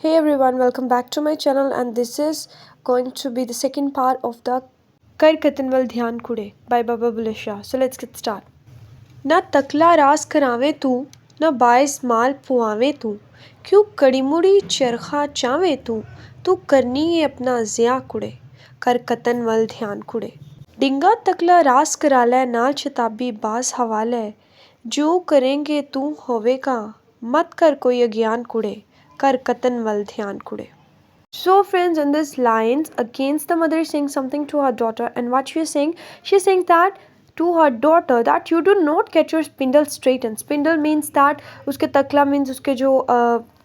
Hey everyone, welcome back to my channel, and this is going to be the second part of the Kar Katanwal Dhyan Kude by Baba Bulle Shah. So let's get started. ना तकला रास करावे तू, ना बाइस माल पुआवे तू, क्यों कड़ी मुड़ी चरखा चावे तू करनी है अपना जिया कुड़े, कर कतनवल ध्यान कुड़े। डिंगा तकला रास करा ले नाल शताबी बास हवाले, जो करेंगे तू होवेगा, मत कर कोई अज्ञान कुड़े, कर कतनवल ध्यान कुड़े। So, friends, in this lines, against the mother is saying something to her daughter, and what she is saying, she's saying that to her daughter that you do not get your spindle straightened. Spindle means that उसके तकला means उसके जो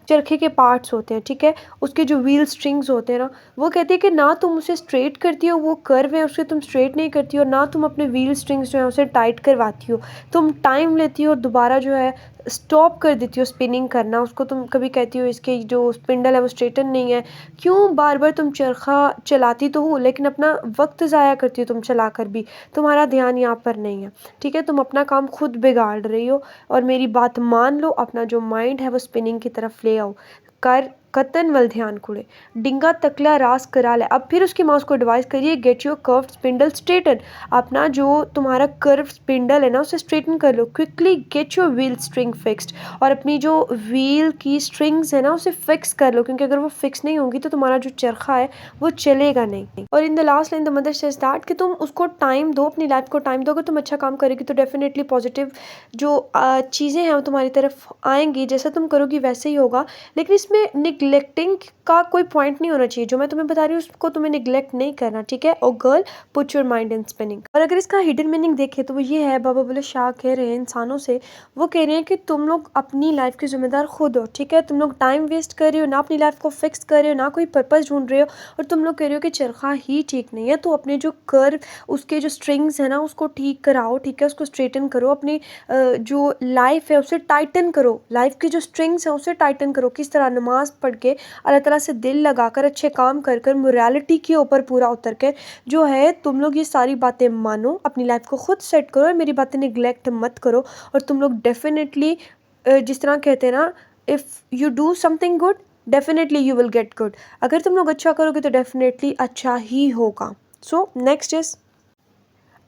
चरखे के parts होते हैं, ठीक है, उसके जो व्हील स्ट्रिंग्स होते हैं ना, वो कहती है कि ना तुम उसे स्ट्रेट करती हो, वो कर्व है उसके तुम स्ट्रेट नहीं करती हो, ना तुम अपने व्हील स्ट्रिंग्स जो है उसे टाइट करवाती हो, तुम टाइम लेती हो और दोबारा जो है स्टॉप कर देती हो स्पिनिंग करना उसको। तुम कभी कहती हो इसके जो स्पिंडल है वो स्ट्रेटन नहीं है, क्यों बार बार तुम चरखा चलाती तो हो लेकिन अपना वक्त ज़ाया करती हो तुम चला कर भी, तुम्हारा ध्यान यहाँ पर नहीं है, ठीक है, तुम अपना काम खुद बिगाड़ रही हो और मेरी बात मान लो, अपना जो माइंड है वो स्पिनिंग की तरफ ले आओ। कर कतन वल ध्यान कुड़े, डिंगा तकला रास करा ले। अब फिर उसकी माँ उसको एडवाइस करिए, get your curve spindle straighten, अपना जो तुम्हारा कर्व स्पिंडल है ना उसे स्ट्रेटन कर लो। Quickly get your wheel string fixed, और अपनी जो व्हील की स्ट्रिंग्स है ना उसे फिक्स कर लो, क्योंकि अगर वो फिक्स नहीं होगी तो तुम्हारा जो चरखा है वो चलेगा नहीं। और in the last line the mother says that कि तुम उसको टाइम दो, अपनी लाइफ को टाइम दो। अगर तुम अच्छा काम करेगी तो डेफिनेटली पॉजिटिव जो चीज़ें हैं वो तुम्हारी तरफ आएंगी, जैसा तुम करोगी वैसे ही होगा। लेकिन इसमें निगलेक्टिंग का कोई पॉइंट नहीं होना चाहिए, जो मैं तुम्हें बता रही हूँ उसको तुम्हें निगलेक्ट नहीं करना, ठीक है। Oh girl, put your mind in spinning. और अगर इसका हिडन मीनिंग देखें तो वो ये है, बाबा बुल्ले शाह कह रहे हैं इंसानों से, वो कह रहे हैं कि तुम लोग अपनी लाइफ के जिम्मेदार खुद हो, ठीक है। तुम लोग टाइम वेस्ट कर रहे हो, ना अपनी लाइफ को फिक्स कर रहे हो, ना कोई पर्पस ढूंढ रहे हो, और तुम लोग कह रहे हो कि चरखा ही ठीक नहीं है, तो अपने जो कर्व उसके जो स्ट्रिंग्स है ना उसको ठीक कराओ, ठीक है, उसको स्ट्रेटन करो, अपनी जो लाइफ है उसे टाइटन करो, लाइफ की जो स्ट्रिंग्स है उसे टाइटन करो। किस तरह? नमाज पढ़ के, अल्लाह ताला से दिल लगाकर, अच्छे काम कर कर, मोरालिटी के ऊपर पूरा उतर कर जो है तुम लोग ये सारी बातें मानो, अपनी लाइफ को खुद सेट करो और मेरी बातें निगलेक्ट मत करो। और तुम लोग डेफिनेटली जिस तरह कहते हैं ना, if you do something good definitely you will get good. अगर तुम लोग अच्छा करोगे तो डेफिनेटली अच्छा ही होगा। सो नेक्स्ट इज,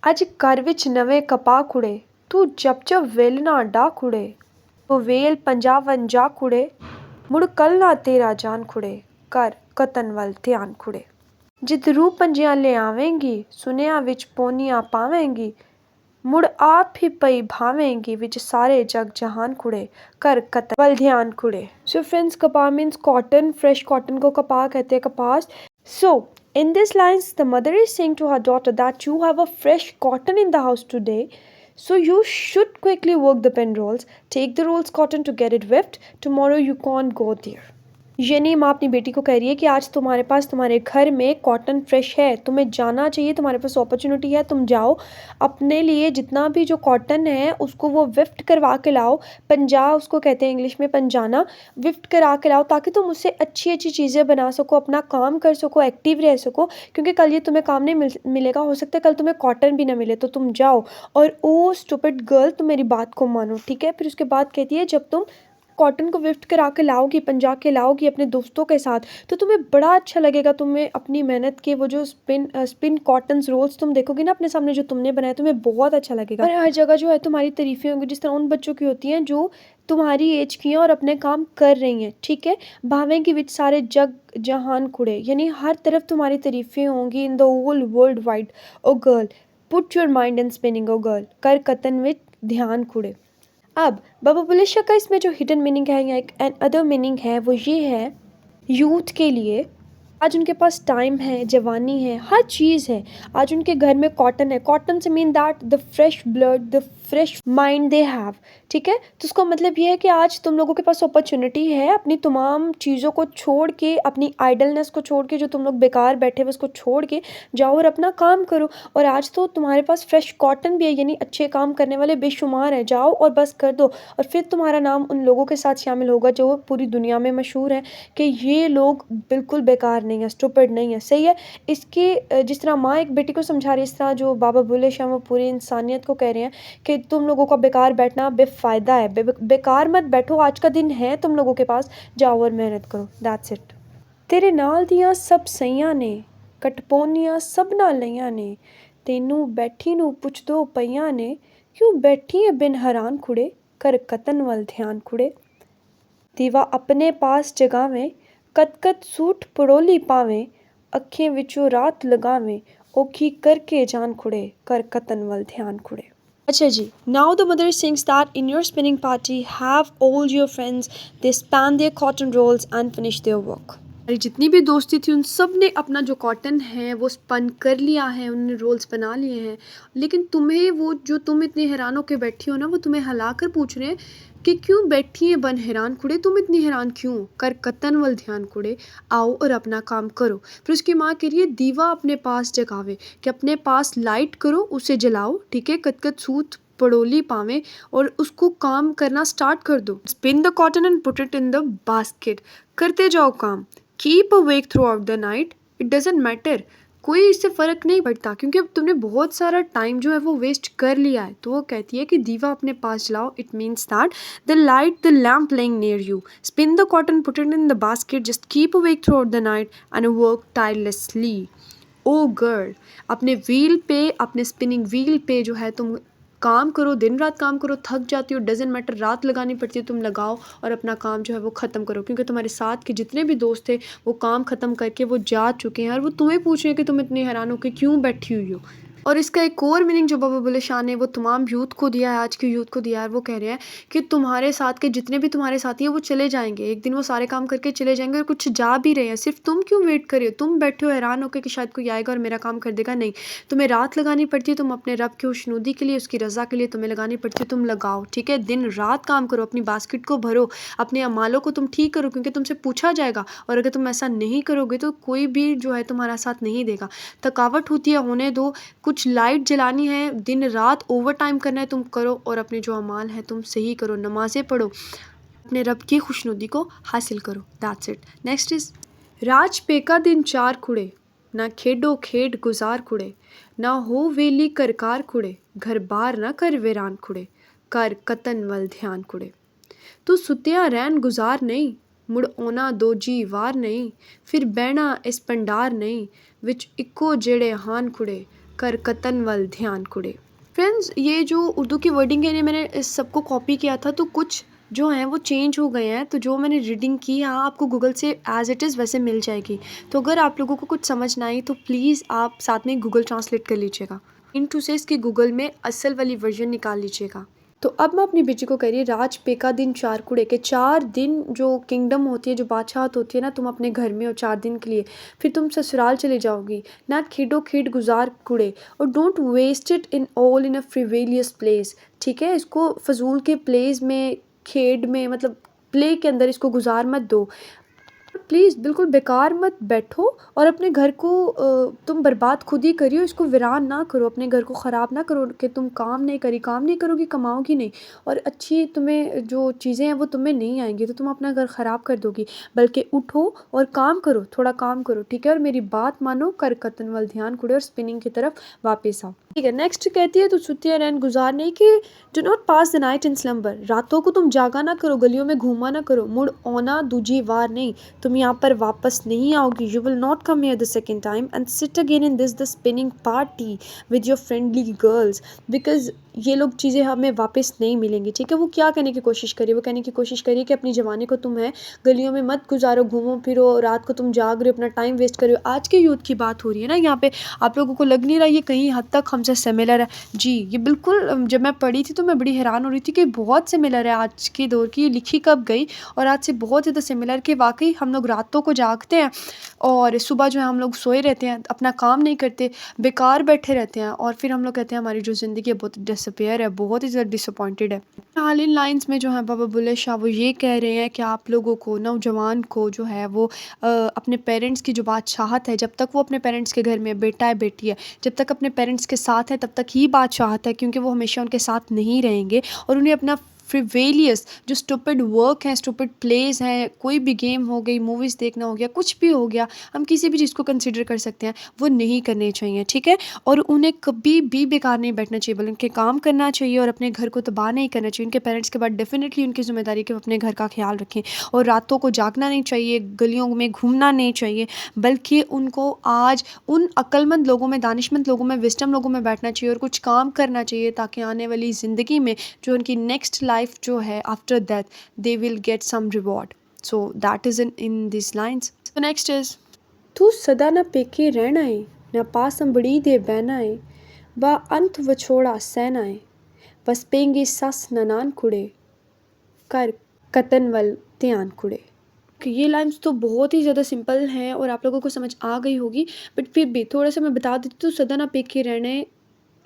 अज घर विच नवे कपा कुड़े, तू जब जब वेल ना डा कुड़े, वो वेल 50 कुड़े, मुड़ कल ना तेरा जान खुड़े, कर कतन वल ध्यान खुड़े। जित रूप पंजियां ले आवेंगी, सुनिया विच पोनियां पावेंगी, मुड़ आप ही पई भावेंगी, विच सारे जग जहान खुड़े, कर कतन वल ध्यान खुड़े। सो फ्रेंड्स, कपा मीन्स कॉटन, फ्रेश कॉटन को कपा कहते हैं, कपास। सो in these lines the mother is saying to her daughter that you have a fresh cotton in the house today, so you should quickly work the pen rolls, take the rolls cotton to get it whipped, tomorrow you can't go there। यानी माँ अपनी बेटी को कह रही है कि आज तुम्हारे पास तुम्हारे घर में कॉटन फ्रेश है, तुम्हें जाना चाहिए, तुम्हारे पास अपॉर्चुनिटी है, तुम जाओ अपने लिए जितना भी जो कॉटन है उसको वो विफ्ट करवा के लाओ। पंजा उसको कहते हैं इंग्लिश में, पंजाना, विफ्ट करा के लाओ ताकि तुम उससे अच्छी अच्छी चीज़ें बना सको, अपना काम कर सको, एक्टिव रह सको, क्योंकि कल ये तुम्हें काम नहीं मिलेगा, हो सकता है कल तुम्हें कॉटन भी ना मिले, तो तुम जाओ। और ओ स्टूपिड गर्ल, तुम मेरी बात को मानो, ठीक है। फिर उसके बाद कहती है, जब तुम कॉटन को विफ्ट करा के लाओगी, पंजा के लाओगी अपने दोस्तों के साथ, तो तुम्हें बड़ा अच्छा लगेगा, तुम्हें अपनी मेहनत के वो जो स्पिन कॉटन रोल्स तुम देखोगी ना अपने सामने जो तुमने बनाया, तुम्हें बहुत अच्छा लगेगा। और हर जगह जो है तुम्हारी तारीफें होंगी, जिस तरह उन बच्चों की होती हैं जो तुम्हारी एज की हैं और अपने काम कर रही हैं, ठीक है। भावेंगी विच सारे जग जहान खुड़े, यानी हर तरफ तुम्हारी तारीफें होंगी, in the whole world wide. Oh girl, put your mind in spinning, oh girl, कर कतन विच ध्यान खुड़े। अब बाबा बुल्ले शाह का इसमें जो हिडन मीनिंग है या एक अदर मीनिंग है वो ये है, यूथ के लिए आज उनके पास टाइम है, जवानी है, हर चीज़ है, आज उनके घर में कॉटन है। कॉटन से mean that the fresh blood, the fresh mind they have, ठीक है। तो उसका मतलब ये है कि आज तुम लोगों के पास अपॉर्चुनिटी है अपनी तमाम चीज़ों को छोड़ के, अपनी आइडलनेस को छोड़ के, जो तुम लोग बेकार बैठे हुए उसको छोड़ के जाओ और अपना काम करो। और आज तो तुम्हारे पास फ्रेश कॉटन भी है, यानी अच्छे काम करने वाले बेशुमार हैं, जाओ और बस कर दो, और फिर तुम्हारा नाम उन लोगों के साथ शामिल होगा जो पूरी दुनिया में मशहूर है कि ये लोग बिल्कुल बेकार नहीं है, स्टूपिड नहीं है, सही है। इसके जिस तरह माँ एक बेटी को समझा रही है, इस तरह जो बाबा बुल्ले शाह वो पूरी इंसानियत को कह रहे हैं कि तुम लोगों का बेकार बैठना बेफ़ायदा है, बेकार मत बैठो, आज का दिन है तुम लोगों के पास, जाओ और मेहनत करो, दैट्स इट। तेरे नाल दियां सब सईयां ने, कटपोनियां सब नाल लईयां ने, तेनू बैठी नू पुछ दो पईयां ने, क्यों बैठी है बिन हैरान कुड़े, कर कतन वल ध्यान कुड़े। दीवा अपने पास जगावें, कत कत सूट पड़ोली पावें, अखें विचों रात लगावें, औखी करके जान कुड़े, कर कतन वल ध्यान कुड़े। अच्छा जी, now the mother sings that in your spinning party have all your friends, they span their cotton rolls and finish their work। हमारी जितनी भी दोस्ती थी उन सब ने अपना जो कॉटन है वो स्पन कर लिया है, उन्होंने रोल्स बना लिए हैं, लेकिन तुम्हें वो जो तुम इतनी हैरान होकर बैठी हो ना, वो तुम्हें हिला कर पूछ रहे हैं कि क्यों बैठी है बन हैरान कुड़े, तुम इतनी हैरान क्यों, कर कतन वल ध्यान कुड़े, आओ और अपना काम करो। फिर उसकी माँ कह रही है दीवा अपने पास जगावे, कि अपने पास लाइट करो, उसे जलाओ, ठीक है, कत कत सूत पड़ोली पावें, और उसको काम करना स्टार्ट कर दो। Spin the cotton and put it in the basket, करते जाओ काम। Keep awake throughout the night, it doesn't matter, कोई इससे फ़र्क नहीं पड़ता, क्योंकि अब तुमने बहुत सारा टाइम जो है वो वेस्ट कर लिया है। तो वो कहती है कि दीवा अपने पास जलाओ, it means that the light the lamp lying near you, spin the cotton, put it in the basket, just keep awake throughout the night and work tirelessly. Oh girl, अपने व्हील पे, अपने spinning wheel पे जो है तुम काम करो, दिन रात काम करो, थक जाती हो, डजेंट मैटर, रात लगानी पड़ती है, तुम लगाओ और अपना काम जो है वो ख़त्म करो, क्योंकि तुम्हारे साथ के जितने भी दोस्त थे वो काम ख़त्म करके वो जा चुके हैं, और वो तुम्हें पूछ रहे हैं कि तुम इतनी हैरान हो कि क्यों बैठी हुई हो। और इसका एक और मीनिंग जो बाबा बुल्ले शाह ने वो तमाम यूथ को दिया है, आज के यूथ को दिया है, वो कह रहे हैं कि तुम्हारे साथ के जितने भी तुम्हारे साथी हैं वो चले जाएंगे, एक दिन वो सारे काम करके चले जाएंगे, और कुछ जा भी रहे हैं, सिर्फ तुम क्यों वेट कर रहे हो, तुम बैठे हो हैरान होकर कि शायद कोई आएगा और मेरा काम कर देगा। नहीं, तुम्हें रात लगानी पड़ती है, तुम अपने रब की खुशनुदी के लिए, उसकी रज़ा के लिए तुम्हें लगानी पड़ती है, तुम लगाओ, ठीक है, दिन रात काम करो, अपनी बास्केट को भरो, अपने अमालों को तुम ठीक करो, क्योंकि तुमसे पूछा जाएगा, और अगर तुम ऐसा नहीं करोगे तो कोई भी जो है तुम्हारा साथ नहीं देगा। थकावट होती है, होने दो, कुछ लाइट जलानी है, दिन रात ओवर टाइम करना है, तुम करो, और अपने जो अमाल है तुम सही करो, नमाज़ें पढ़ो, अपने रब की खुशनुदी को हासिल करो, दैट्स इट। नेक्स्ट इज राज पेका दिन चार कुड़े, ना खेडो खेड गुजार कुड़े, ना हो वेली करकार कुड़े, घर बार ना कर वीरान कुड़े, कर कतन वल ध्यान कुड़े। तू सुत्या रैन गुजार नहीं, मुड़ ओना दो जी वार नहीं, फिर बहना इस पंडार नहीं, विच इक्को जेड़े हान कुड़े, कर कतन वल ध्यान कुड़े। फ्रेंड्स, ये जो उर्दू की वर्डिंग है, मैंने इस सबको कॉपी किया था, तो कुछ जो हैं वो चेंज हो गए हैं, तो जो मैंने रीडिंग की यहाँ आपको गूगल से एज इट इज़ वैसे मिल जाएगी। तो अगर आप लोगों को कुछ समझ ना आई तो प्लीज़ आप साथ में गूगल ट्रांसलेट कर लीजिएगा, इन टू से इसकी गूगल में असल वाली वर्जन निकाल लीजिएगा। तो अब मैं अपनी बेटी को कह रही है राज पेका दिन चार कुड़े, के 4 दिन जो किंगडम होती है, जो बादशाहत होती है ना, तुम अपने घर में हो 4 दिन के लिए, फिर तुम ससुराल चले जाओगी, ना खेडो खेड गुजार कुड़े, और don't waste it in all in a frivolous place, ठीक है, इसको फजूल के प्लेस में, खेड में, मतलब प्ले के अंदर इसको गुजार मत दो, प्लीज़ बिल्कुल बेकार मत बैठो, और अपने घर को तुम बर्बाद खुद ही करियो, इसको वीरान ना करो, अपने घर को ख़राब ना करो कि तुम काम नहीं करोगी, कमाओगी नहीं, और अच्छी तुम्हें जो चीज़ें हैं वो तुम्हें नहीं आएंगी, तो तुम अपना घर ख़राब कर दोगी, बल्कि उठो और काम करो, थोड़ा काम करो, ठीक है, और मेरी बात मानो, कर कतन वल ध्यान कुड़े, और स्पिनिंग की तरफ वापस आओ, ठीक है। नेक्स्ट कहती है तो सुतिया रैन गुजार नहीं, कि do not pass the night in slumber, रातों को तुम जागा ना करो, गलियों में घूमा ना करो, मुड़ ओना दूजी वार नहीं, तुम यहाँ पर वापस नहीं आओगी, you will not come here the second time and sit again in this the spinning party with your friendly girls, because ये लोग चीज़ें हमें वापस नहीं मिलेंगी, ठीक है। वो क्या कहने की कोशिश करिए, वो कहने की कोशिश करिए कि अपनी जवानी को तुम है गलियों में मत गुजारो, घूमो फिरो, रात को तुम जाग रहे हो, अपना टाइम वेस्ट कर रहे हो। आज के यूथ की बात हो रही है ना यहाँ पे, आप लोगों को लग नहीं रहा ये कहीं हद तक हमसे सिमिलर है? जी, ये बिल्कुल, जब मैं पढ़ी थी तो मैं बड़ी हैरान हो रही थी कि बहुत सिमिलर है आज के दौर की, ये लिखी कब गई, और आज से बहुत ज़्यादा सिमिलर, कि वाकई हम लोग रातों को जागते हैं और सुबह जो है हम लोग सोए रहते हैं, अपना काम नहीं करते, बेकार बैठे रहते हैं, और फिर हम लोग कहते हैं हमारी जो ज़िंदगी है बहुत डिसअपेयर है, बहुत ही ज़्यादा डिसअपॉइंटेड है। हाल इन लाइंस में जो है बाबा बुल्ले शाह वो ये कह रहे हैं कि आप लोगों को, नौजवान को जो है वो अपने पेरेंट्स की जो बादशाहत है, जब तक वो अपने पेरेंट्स के घर में, बेटा है बेटी है, जब तक अपने पेरेंट्स के साथ है तब तक ही बादशाहत है, क्योंकि वो हमेशा उनके साथ नहीं रहेंगे, और उन्हें अपना फ्रिवेलियस जो स्टूपिड वर्क है, स्टूपिड प्लेस है, कोई भी गेम हो गई, मूवीज़ देखना हो गया, कुछ भी हो गया, हम किसी भी चीज़ को कंसिडर कर सकते हैं, वो नहीं करने चाहिए, ठीक है। और उन्हें कभी भी बेकार नहीं बैठना चाहिए, बल्कि उनके काम करना चाहिए और अपने घर को तबाह नहीं करना चाहिए। उनके पेरेंट्स के बाद डेफिनेटली उनकी जिम्मेदारी कि वो अपने घर का ख्याल रखें, और रातों को जागना नहीं चाहिए, गलियों में घूमना नहीं चाहिए, बल्कि उनको आज उन अक्लमंद लोगों में, दानिशमंद लोगों में, विस्डम लोगों में बैठना चाहिए और कुछ काम करना चाहिए, ताकि आने वाली ज़िंदगी में जो उनकी नेक्स्ट लाइफ जो है after death, they will get some reward. So that is in this lines. So next is, तू सदा न पेके रहना है, न पास अंबड़ी दे बहना है, बा अंत वछोड़ा सहना है, बस पेंगी सस ननान कुड़े, कर कतन वल ध्यान कुड़े। कि ये लाइन्स तो बहुत ही ज़्यादा सिंपल हैं और आप लोगों को समझ आ गई होगी, बट फिर भी थोड़ा सा मैं बता देती हूँ। तो सदा ना पेके रहने,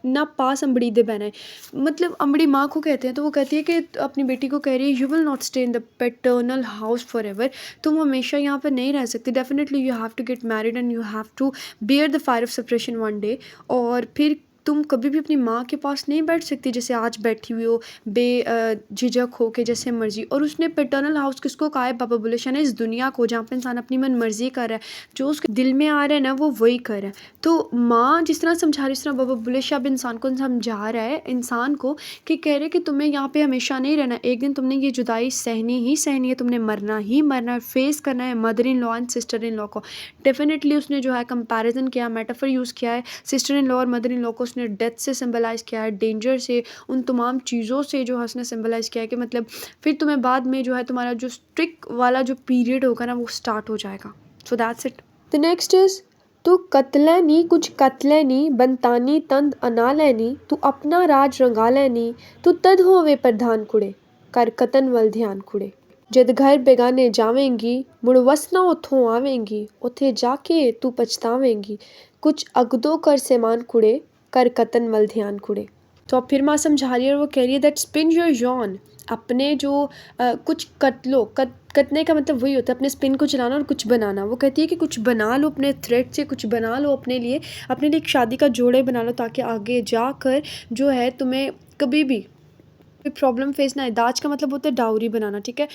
ना पास अम्बड़ी दे बहना है, मतलब अम्बड़ी माँ को कहते हैं, तो वो कहती है कि अपनी बेटी को कह रही है, you will not stay in the paternal house forever, तुम हमेशा यहाँ पर नहीं रह सकते, definitely you have to get married and you have to bear the fire of separation one day. और फिर तुम कभी भी अपनी माँ के पास नहीं बैठ सकती जैसे आज बैठी हुई हो, झिझक हो के जैसे मर्जी। और उसने पेटर्नल हाउस किसको कहा है? बाबा बुल्ले शाह ने इस दुनिया को, जहाँ पे इंसान अपनी मन मर्जी कर रहा है, जो उसके दिल में आ रहा है ना, वो वही कर रहा है। तो माँ जिस तरह समझा रही, इस तरह बाबा बुल्ले शाह भी इंसान को समझा रहा है, इंसान को, कि कह रहे कि तुम्हें यहाँ पे हमेशा नहीं रहना, एक दिन तुमने ये जुदाई सहनी ही सहनी है, तुमने मरना ही मरना है, फेस करना है mother in law and sister in law को। डेफिनेटली उसने जो है कंपैरिजन किया, मेटाफर यूज़ किया है, सिस्टर इन लॉ और मदर इन लॉ को उसने डेथ से सिंबलाइज़ किया है, डेंजर से, उन तमाम चीज़ों से जो है उसने सिंबलाइज़ किया है, कि मतलब फिर तुम्हें बाद में जो है तुम्हारा जो स्ट्रिक वाला जो पीरियड होगा ना, वो स्टार्ट हो जाएगा। So that's it. The next is, तू कतलैनी कुछ कतलैनी, बनतानी तंद अना लैनी, तू अपना राज रंगा लैनी, तू तद होवे प्रधान कुड़े, कर कतन वल ध्यान कुड़े। जद घर बेगाने जावेंगी, मुड़ वसना उथों आवेंगी, उथे जाके तू पछतावेंगी, कुछ अगदो कर सेमान कुड़े, कर कतन वल ध्यान कुड़े। तो अब फिर माँ समझा रही है और वो कह रही है दैट स्पिन योर यॉन, अपने जो कुछ कत लो, कतने का मतलब वही होता है अपने स्पिन को चलाना और कुछ बनाना। वो कहती है कि कुछ बना लो अपने थ्रेड से, कुछ बना लो अपने लिए एक शादी का जोड़े बना लो, ताकि आगे जाकर जो है तुम्हें कभी भी कोई प्रॉब्लम फेस ना है। दाज का मतलब होता है डाउरी बनाना, ठीक है।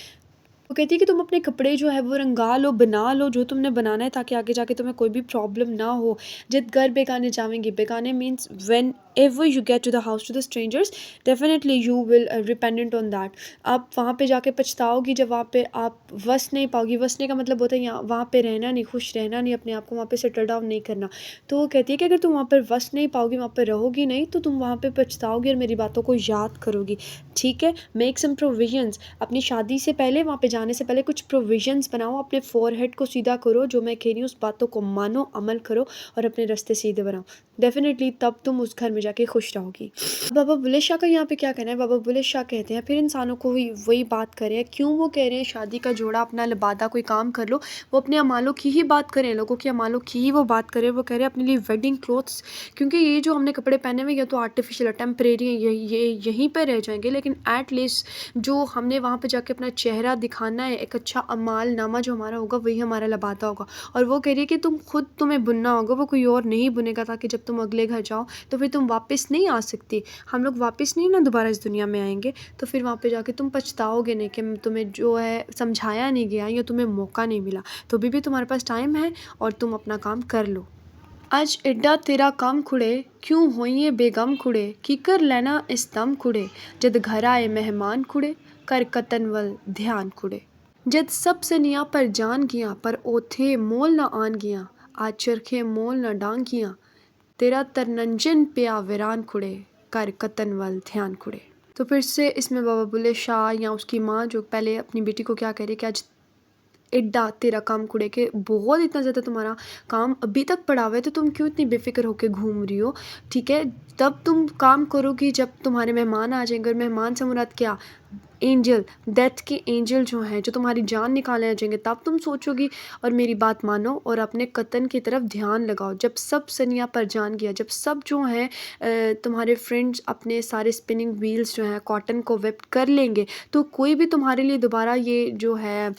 वो कहती है कि तुम अपने कपड़े जो है वो रंगा लो, बना लो जो तुमने बनाना है, ताकि आगे जाके तुम्हें कोई भी प्रॉब्लम ना हो। जब घर बेगाने जावेंगे, बेगाने means whenever you get to the house to the strangers, definitely you will dependent on that. आप वहाँ पे जाके पछताओगी जब वहाँ पे आप वस नहीं पाओगी। वसने का मतलब होता है यहाँ वहाँ पे रहना नहीं, खुश रहना नहीं, अपने आप को वहाँ पे सेटल डाउन नहीं करना। तो वो कहती है कि अगर तुम वहाँ पर वस नहीं पाओगी, वहाँ पर रहोगी नहीं, तो तुम वहाँ पे पछताओगी और मेरी बातों को याद करोगी, ठीक है। मेक सम प्रोविजंस, अपनी शादी से पहले, वहाँ पे जाने से पहले कुछ प्रोविजंस बनाओ, अपने फोरहेड को सीधा करो, जो मैं कह रही हूँ उस बातों को मानो, अमल करो और अपने रास्ते सीधे बनाओ। डेफिनेटली तब तुम उस घर में जाके खुश रहोगी। बाबा बुल्ले शाह का यहाँ पे क्या कहना है? बाबा बुल्ले शाह कहते हैं फिर इंसानों को वही बात कर रहे हैं। क्यों वो कह रहे हैं शादी का जोड़ा अपना लिबादा कोई काम कर लो? वो अपने अमालों की ही बात करें, लोगों के अमालों की ही वो बात करें। वो कह रहे हैं अपने लिए वेडिंग क्लोथ्स, क्योंकि ये जो हमने कपड़े पहने हुए या तो आर्टिफिशियल है, टेम्परेरी है, ये यहीं पर रह जाएंगे, लेकिन एट लीस्ट जो हमने वहाँ पर जाके अपना चेहरा दिखाना है, एक अच्छा अमाल नामा जो हमारा होगा, वही हमारा लिबादा होगा। और वो कह रही है कि तुम्हें बुनना होगा, वो कोई और नहीं बुनेगा, ताकि जब तुम अगले घर जाओ तो फिर तुम वापस नहीं आ सकती। हम लोग वापस नहीं ना दोबारा इस दुनिया में आएंगे, तो फिर वहाँ पे जाके तुम पछताओगे नहीं कि तुम्हें जो है समझाया नहीं गया या तुम्हें मौका नहीं मिला। तो भी तुम्हारे पास टाइम है और तुम अपना काम कर लो। आज एड्डा तेरा काम खुड़े, क्यों होइए बेगम खुड़े, की कर लेना इस दम खुड़े, जद घर आए मेहमान खुड़े, कर कतन वल ध्यान खुड़े। जद सब सनिया पर जान गया, पर ओथे मोल न आन गया, आज चरखे मोल न डांग गया, तेरा तरनंजन पिया वीरान खुड़े, कर कतन वल ध्यान खुड़े। तो फिर से इसमें बाबा बुल्ले शाह या उसकी माँ जो पहले अपनी बेटी को क्या कह रही है कि आज एड्डा तेरा काम खुड़े, के बहुत इतना ज़्यादा तुम्हारा काम अभी तक पड़ा हुआ है, तो तुम क्यों इतनी बेफिक्र होकर घूम रही हो, ठीक है। तब तुम काम करोगी जब तुम्हारे मेहमान आ जाएंगे। और मेहमान से मुराद क्या? एंजल, डेथ के एंजल जो हैं, जो तुम्हारी जान निकाले आ जाएंगे, तब तुम सोचोगी। और मेरी बात मानो और अपने कतन की तरफ ध्यान लगाओ। जब सब सनिया पर जान गया, जब सब जो हैं तुम्हारे फ्रेंड्स अपने सारे स्पिनिंग व्हील्स जो हैं कॉटन को वेप्ट कर लेंगे, तो कोई भी तुम्हारे लिए दोबारा ये जो है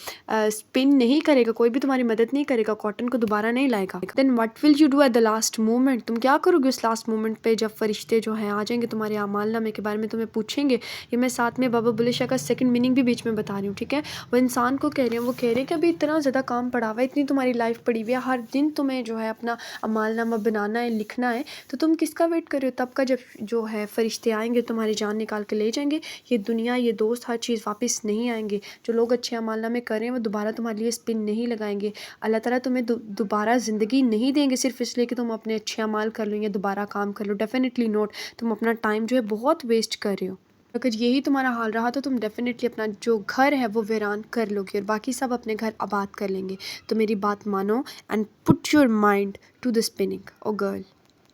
स्पिन नहीं करेगा, कोई भी तुम्हारी मदद नहीं करेगा, कॉटन को दोबारा नहीं लाएगा। Then what will you do at the last moment? तुम क्या करोगे उस लास्ट मोमेंट पे, जब फरिश्ते जो हैं आ जाएंगे तुम्हारे अमाल नामे के बारे में तुम्हें पूछेंगे। ये मैं साथ में बाबा बुल्ले शाह का सेकंड मीनिंग भी बीच में बता रही हूँ, ठीक है। वो इंसान को कह रहे हैं, वो कह रहे हैं कि अभी इतना ज़्यादा काम पड़ा हुआ है, इतनी तुम्हारी लाइफ पड़ी हुई है, हर दिन तुम्हें जो है अपना अमालनामा बनाना है, लिखना है, तो तुम किसका वेट कर रहे हो? तब का जब जो है फरिश्ते आएंगे तुम्हारी जान निकाल के ले जाएंगे। ये दुनिया, ये दोस्त, हर चीज़ वापस नहीं आएंगे। जो लोग अच्छे अमालनामे कर रहे हैं वो दोबारा तुम्हारे लिए स्पिन नहीं लगाएंगे। अल्लाह ताला तुम्हें दोबारा ज़िंदगी नहीं देंगे सिर्फ इसलिए कि तुम अपने अच्छे अमाल कर लो या दोबारा काम कर लो। Definitely note. तुम अपना टाइम जो है बहुत वेस्ट कर रहे हो। अगर यही तुम्हारा हाल रहा तो तुम डेफिनेटली अपना जो घर है वो वीरान कर लोगे और बाकी सब अपने घर आबाद कर लेंगे। तो मेरी बात मानो and put your mind to the spinning oh girl.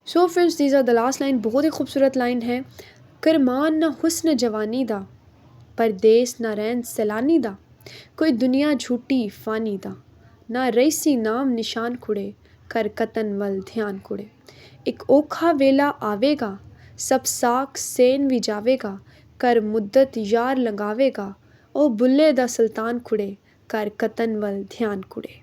So friends, these are the last line. बहुत ही खूबसूरत लाइन है। करमान ना हुस्न जवानी दा, परदेस ना रैन सैलानी दा, कोई दुनिया झूठी फानी दा, ना रईसी नाम निशान कुड़े, कर कतन वल ध्यान कुड़े। एक ओखा वेला आवेगा, सब साक सेन भी जावेगा, कर मुद्दत यार लगावेगा, ओ बुल्ले दा सुल्तान कुड़े, कर कतन वल ध्यान कुड़े।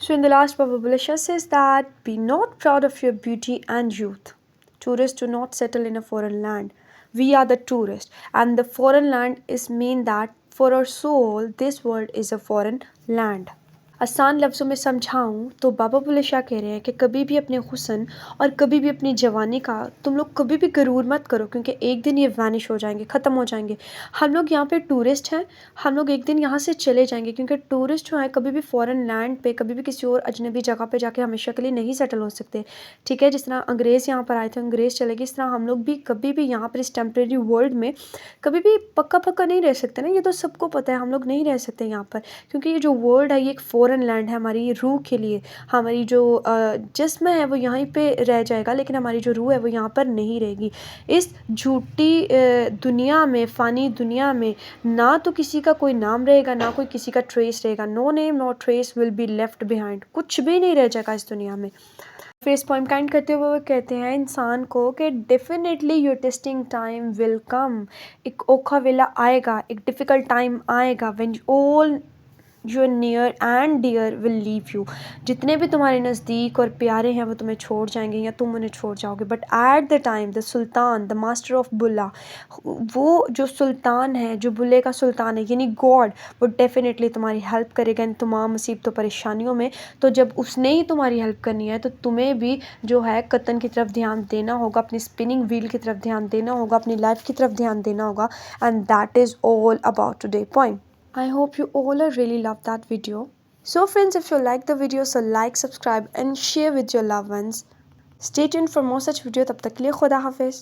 So in the last, Baba Bulleh Shah says that be not proud of your beauty and youth. Tourists do not settle in a foreign land. We are the tourists, and the foreign land is mean that for our soul, this world is a foreign land. आसान लफ्ज़ों में समझाऊँ तो बाबा बुल्ले शाह कह रहे हैं कि कभी भी अपने हुस्न और कभी भी अपनी जवानी का तुम लोग कभी भी गरूर मत करो, क्योंकि एक दिन ये वैनिश हो जाएंगे, ख़त्म हो जाएंगे। हम लोग यहाँ पे टूरिस्ट हैं, हम लोग एक दिन यहाँ से चले जाएंगे, क्योंकि टूरिस्ट जो है कभी भी फ़ॉरेन लैंड पे, कभी भी किसी और अजनबी जगह पे जाके हमेशा के लिए नहीं सेटल हो सकते, ठीक है। जिस तरह अंग्रेज़ यहाँ पर आए थे, अंग्रेज़ चले गए, इस तरह हम लोग भी कभी भी यहाँ पर इस टेम्प्रेरी वर्ल्ड में कभी भी पक्का नहीं रह सकते ना। ये तो सबको पता है, हम लोग नहीं रह सकते यहाँ पर, क्योंकि ये जो वर्ल्ड है ये एक फ़ॉरेन लैंड है हमारी रूह के लिए। हमारी जो जिस्म है वो यहीं पे रह जाएगा, लेकिन हमारी जो रूह है वो यहाँ पर नहीं रहेगी। इस झूठी दुनिया में, फ़ानी दुनिया में ना तो किसी का कोई नाम रहेगा, ना कोई किसी का ट्रेस रहेगा। No name no trace will be left behind. कुछ भी नहीं रह जाएगा इस दुनिया में। फिर इस पॉइंट काइंड करते हुए वो कहते हैं इंसान को कि definitely your testing time will come. एक ओखा वेला आएगा, एक डिफ़िकल्ट टाइम आएगा when all your near and dear will leave you. जितने भी तुम्हारे नज़दीक और प्यारे हैं वो तुम्हें छोड़ जाएंगे या तुम उन्हें छोड़ जाओगे। But at the time the sultan, the master of Bulla, वो जो सुल्तान है, जो बुल्ले का सुल्तान है यानी गॉड, वो डेफिनेटली तुम्हारी हेल्प करेगा इन तमाम मुसीबतों परेशानियों में। तो जब उसने ही तुम्हारी हेल्प करनी है तो तुम्हें भी जो है कतन की तरफ ध्यान देना होगा, अपनी स्पिनिंग व्हील की तरफ ध्यान देना होगा, अपनी लाइफ की तरफ ध्यान देना होगा। And that is all about today point. I hope you all are really love that video. So friends, if you like the video, so like, subscribe and share with your loved ones. Stay tuned for more such video. तब तक के लिए खुदा हाफिज़.